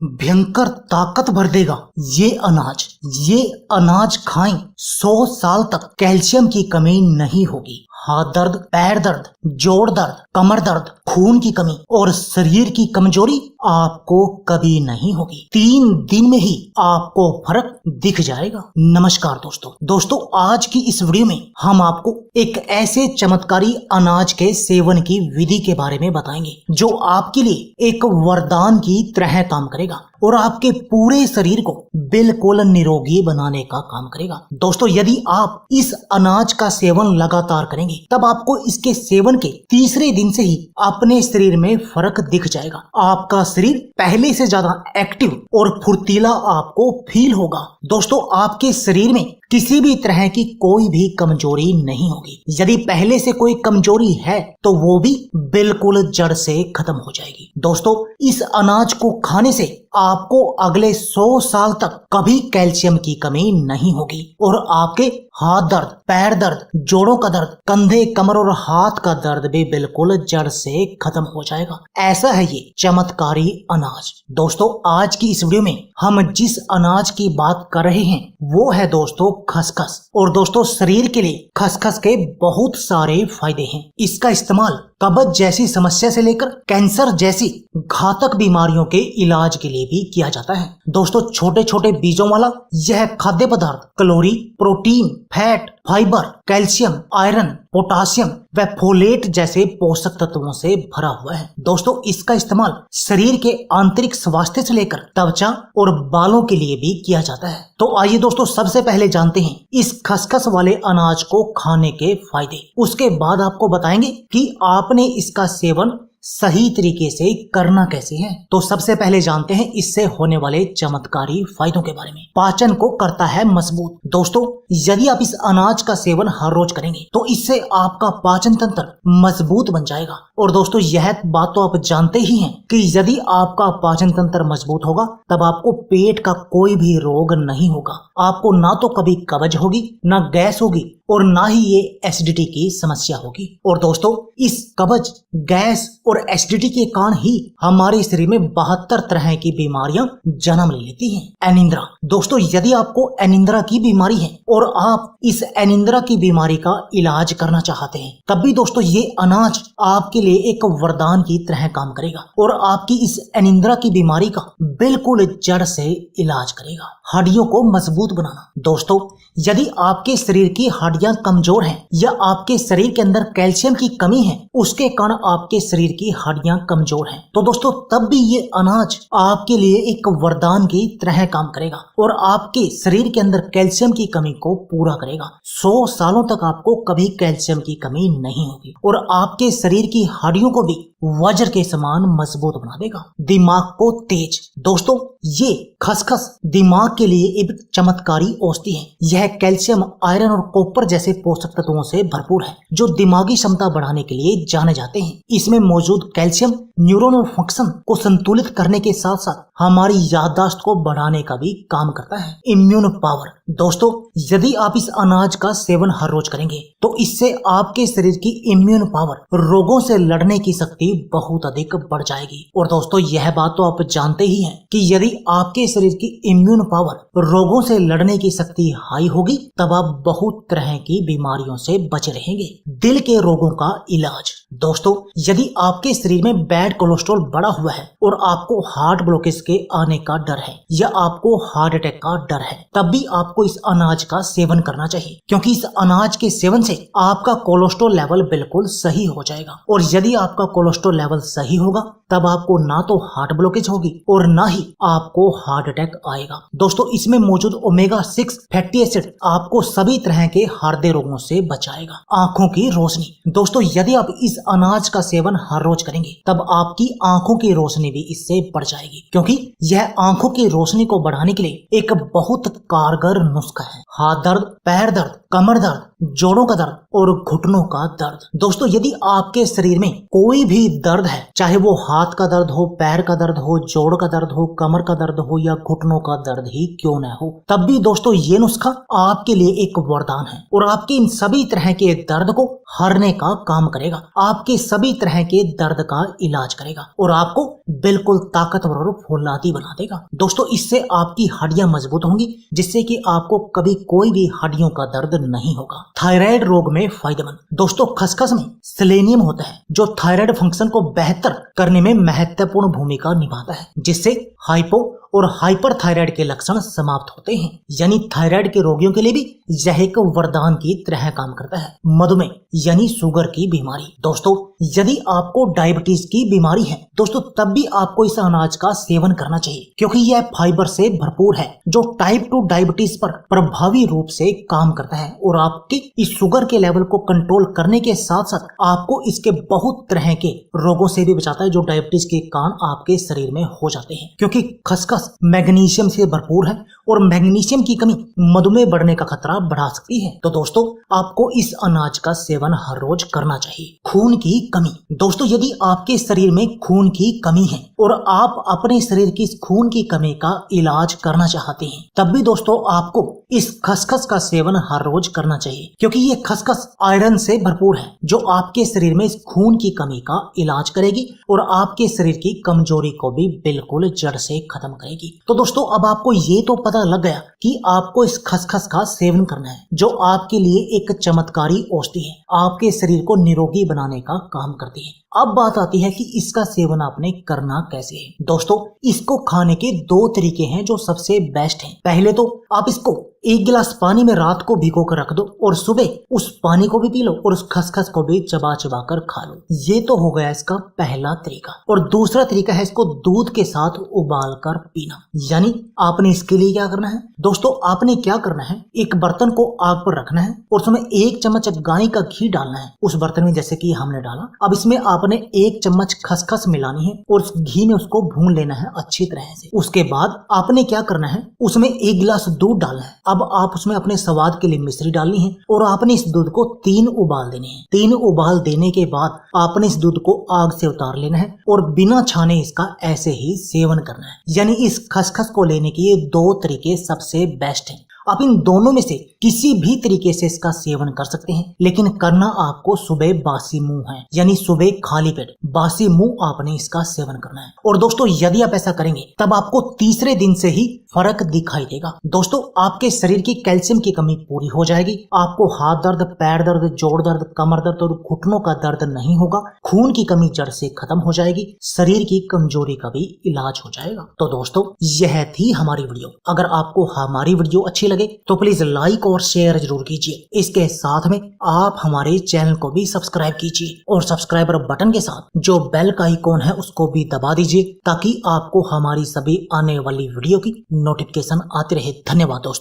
भयंकर ताकत भर देगा ये अनाज खाएं, 100 साल तक कैल्शियम की कमी नहीं होगी। हाथ दर्द, पैर दर्द, जोड़ दर्द, कमर दर्द, खून की कमी और शरीर की कमजोरी आपको कभी नहीं होगी। 3 दिन में ही आपको फर्क दिख जाएगा। नमस्कार दोस्तों, आज की इस वीडियो में हम आपको एक ऐसे चमत्कारी अनाज के सेवन की विधि के बारे में बताएंगे जो आपके लिए एक वरदान की तरह काम करेगा और आपके पूरे शरीर को बिल्कुल निरोगी बनाने का काम करेगा। दोस्तों, यदि आप इस अनाज का सेवन लगातार करेंगे तब आपको इसके सेवन के तीसरे दिन से ही अपने शरीर में फर्क दिख जाएगा। आपका शरीर पहले से ज्यादा एक्टिव और फुर्तीला आपको फील होगा। दोस्तों, आपके शरीर में किसी भी तरह की कोई भी कमजोरी नहीं होगी। यदि पहले से कोई कमजोरी है तो वो भी बिल्कुल जड़ से खत्म हो जाएगी। दोस्तों, इस अनाज को खाने से आपको अगले 100 साल तक कभी कैल्शियम की कमी नहीं होगी और आपके हाथ दर्द, पैर दर्द, जोड़ों का दर्द, कंधे, कमर और हाथ का दर्द भी बिल्कुल जड़ से खत्म हो जाएगा। ऐसा है ये चमत्कारी अनाज। दोस्तों, आज की इस वीडियो में हम जिस अनाज की बात कर रहे हैं वो है दोस्तों खसखस। और दोस्तों, शरीर के लिए खसखस के बहुत सारे फायदे हैं। इसका इस्तेमाल कब्ज जैसी समस्या से लेकर कैंसर जैसी घातक बीमारियों के इलाज के लिए भी किया जाता है। दोस्तों, छोटे छोटे बीजों वाला यह खाद्य पदार्थ calorie, protein, fat, fibre, calcium, iron, potassium व फोलेट जैसे पोषक तत्वों से भरा हुआ है। दोस्तों, इसका इस्तेमाल शरीर के आंतरिक स्वास्थ्य से लेकर त्वचा और बालों के लिए भी किया जाता है। तो आइए दोस्तों, सबसे पहले जानते हैं इस खसखस वाले अनाज को खाने के फायदे। उसके बाद आपको बताएंगे कि आपने इसका सेवन सही तरीके से करना कैसे है। तो सबसे पहले जानते हैं इससे होने वाले चमत्कारी फायदों के बारे में। पाचन को करता है मजबूत। दोस्तों, यदि आप इस अनाज का सेवन हर रोज करेंगे तो इससे आपका पाचन तंत्र मजबूत बन जाएगा। और दोस्तों, यह बात तो आप जानते ही हैं कि यदि आपका पाचन तंत्र मजबूत होगा तब आपको पेट का कोई भी रोग नहीं होगा। आपको ना तो कभी कब्ज होगी, ना गैस होगी और ना ही ये एसिडिटी की समस्या होगी। और दोस्तों, इस कब्ज, गैस और एसिडिटी के कारण ही हमारे शरीर में 72 तरह की बीमारियां जन्म ले लेती हैं। एनिंद्रा। दोस्तों, यदि आपको एनिंद्रा की बीमारी है और आप इस एनिंद्रा की बीमारी का इलाज करना चाहते हैं तब भी दोस्तों ये अनाज आपके लिए एक वरदान की तरह काम करेगा और आपकी इस एनिंद्रा की बीमारी का बिल्कुल जड़ से इलाज करेगा। हड्डियों को मजबूत बनाना। दोस्तों, यदि आपके शरीर की हड्डियां कमजोर हैं या आपके शरीर के अंदर कैल्शियम की कमी है, उसके कारण आपके शरीर की हड्डियां कमजोर हैं, तो दोस्तों तब भी ये अनाज आपके लिए एक वरदान की तरह काम करेगा और आपके शरीर के अंदर कैल्शियम की कमी को पूरा करेगा। 100 सालों तक आपको कभी कैल्शियम की कमी नहीं होगी और आपके शरीर की हड्डियों को भी वज्र के समान मजबूत बना देगा। दिमाग को तेज। दोस्तों, ये खसखस दिमाग के लिए एक चमत्कारी औषधि है। यह कैल्शियम, आयरन और कॉपर जैसे पोषक तत्वों से भरपूर है जो दिमागी क्षमता बढ़ाने के लिए जाने जाते हैं। इसमें मौजूद कैल्शियम न्यूरोनल फंक्शन को संतुलित करने के साथ साथ हमारी याददाश्त को बढ़ाने का भी काम करता है। Immune power. दोस्तों, यदि आप इस अनाज का सेवन हर रोज करेंगे तो इससे आपके शरीर की इम्यून पावर, रोगों से लड़ने की शक्ति बहुत अधिक बढ़ जाएगी। और दोस्तों, यह बात तो आप जानते ही हैं कि यदि आपके शरीर की इम्यून पावर, रोगों से लड़ने की शक्ति हाई होगी तब आप बहुत तरह की बीमारियों से बचे रहेंगे। दिल के रोगों का इलाज। दोस्तों, यदि आपके शरीर में बैड कोलेस्ट्रॉल बढ़ा हुआ है और आपको हार्ट ब्लॉकेज के आने का डर है या आपको हार्ट अटैक का डर है तब भी आपको इस अनाज का सेवन करना चाहिए, क्योंकि इस अनाज के सेवन से आपका कोलेस्ट्रॉल लेवल बिल्कुल सही हो जाएगा। और यदि आपका कोलेस्ट्रॉल लेवल सही होगा तब आपको ना तो हार्ट ब्लॉकेज होगी और ना ही आपको हार्ट अटैक आएगा। दोस्तों, इसमें मौजूद ओमेगा 6 फैटी एसिड आपको सभी तरह के हृदय रोगों से बचाएगा। आंखों की रोशनी। दोस्तों, यदि आप इस अनाज का सेवन हर रोज करेंगे तब आपकी आंखों की रोशनी भी इससे बढ़ जाएगी, क्योंकि यह आंखों की रोशनी को बढ़ाने के लिए एक बहुत कारगर नुस्खा है। हाथ दर्द, पैर दर्द, कमर दर्द, जोड़ों का दर्द और घुटनों का दर्द। दोस्तों, यदि आपके शरीर में कोई भी दर्द है, चाहे वो हाथ का दर्द हो, पैर का दर्द हो, जोड़ का दर्द हो, कमर का दर्द हो या घुटनों का दर्द ही क्यों न हो, तब भी दोस्तों ये नुस्खा आपके लिए एक वरदान है और आपके इन सभी तरह के दर्द को हारने का काम करेगा, आपके सभी तरह के दर्द का इलाज करेगा और आपको बिल्कुल ताकतवर और फौलादी बना देगा। दोस्तों इससे आपकी हड्डियां मजबूत होंगी, जिससे कि आपको कभी कोई भी हड्डियों का दर्द नहीं होगा। थायराइड रोग में फायदेमंद। दोस्तों खसखस में सेलेनियम होता है, जो थायराइड फंक्शन को बेहतर करने में महत्वपूर्ण भूमिका निभाता है, जिससे हाइपो और हाइपरथायराइड के लक्षण समाप्त होते हैं। यानी थायराइड के रोगियों के लिए भी यह एक वरदान की तरह काम करता है। मधुमेह यानी शुगर की बीमारी। दोस्तों यदि आपको डायबिटीज की बीमारी है दोस्तों, तब भी आपको इस अनाज का सेवन करना चाहिए, क्योंकि यह फाइबर से भरपूर है, जो टाइप 2 डायबिटीज पर प्रभावी रूप से काम करता है और आपके इस शुगर के लेवल को कंट्रोल करने के साथ साथ आपको इसके बहुत तरह के रोगों से भी बचाता है, जो डायबिटीज के कारण आपके शरीर में हो जाते हैं। क्योंकि खसखस मैग्नीशियम से भरपूर है और मैग्नीशियम की कमी मधुमेह बढ़ने का खतरा बढ़ा सकती है। तो दोस्तों आपको इस अनाज का सेवन हर रोज करना चाहिए। खून की कमी। दोस्तों यदि आपके शरीर में खून की कमी है और आप अपने शरीर की इस खून की कमी का इलाज करना चाहते हैं, तब भी दोस्तों आपको इस खसखस का सेवन हर रोज करना चाहिए, क्योंकि ये खसखस आयरन से भरपूर है, जो आपके शरीर में इस खून की कमी का इलाज करेगी और आपके शरीर की कमजोरी को भी बिल्कुल जड़ से खत्म करेगी। तो दोस्तों अब आपको ये तो पता लग गया कि आपको इस खसखस का सेवन करना है, जो आपके लिए एक चमत्कारी औषधि है, आपके शरीर को निरोगी बनाने का काम करती है। अब बात आती है कि इसका सेवन आपने करना कैसे है। दोस्तों इसको खाने के 2 तरीके हैं जो सबसे बेस्ट हैं। पहले तो आप इसको 1 गिलास पानी में रात को भिगो कर रख दो और सुबह उस पानी को भी पी लो और उस खसखस को भी चबा चबा कर खा लो। ये तो हो गया इसका पहला तरीका। और दूसरा तरीका है इसको दूध के साथ उबाल कर पीना। यानी आपने इसके लिए क्या करना है दोस्तों, आपने क्या करना है, एक बर्तन को आग पर रखना है और उसमें 1 चम्मच गाय का घी डालना है उस बर्तन में, जैसे कि हमने डाला। अब इसमें आपने 1 चम्मच खसखस मिलानी है और उस घी में उसको भून लेना है अच्छी तरह से। उसके बाद आपने क्या करना है, उसमें 1 गिलास दूध डालना है। अब आप उसमें अपने स्वाद के लिए मिश्री डालनी है और आपने इस दूध को 3 उबाल देने हैं। 3 उबाल देने के बाद आपने इस दूध को आग से उतार लेना है और बिना छाने इसका ऐसे ही सेवन करना है। यानी इस खसखस को लेने के ये 2 तरीके सबसे बेस्ट हैं। आप इन दोनों में से किसी भी तरीके से इसका सेवन कर सकते हैं, लेकिन करना आपको सुबह बासी मुंह है, यानी सुबह खाली पेट बासी मुंह आपने इसका सेवन करना है। और दोस्तों यदि आप ऐसा करेंगे तब आपको तीसरे दिन से ही फर्क दिखाई देगा। दोस्तों आपके शरीर की कैल्शियम की कमी पूरी हो जाएगी, आपको हाथ दर्द, पैर दर्द, जोड़ दर्द, कमर दर्द और घुटनों का दर्द नहीं होगा, खून की कमी जड़ से खत्म हो जाएगी, शरीर की कमजोरी का भी इलाज हो जाएगा। तो दोस्तों यह थी हमारी वीडियो। अगर आपको हमारी वीडियो अच्छी लगे तो प्लीज लाइक और शेयर जरूर कीजिए। इसके साथ में आप हमारे चैनल को भी सब्सक्राइब कीजिए और सब्सक्राइबर बटन के साथ जो बेल का आइकॉन है उसको भी दबा दीजिए, ताकि आपको हमारी सभी आने वाली वीडियो की नोटिफिकेशन आती रहे। धन्यवाद दोस्तों।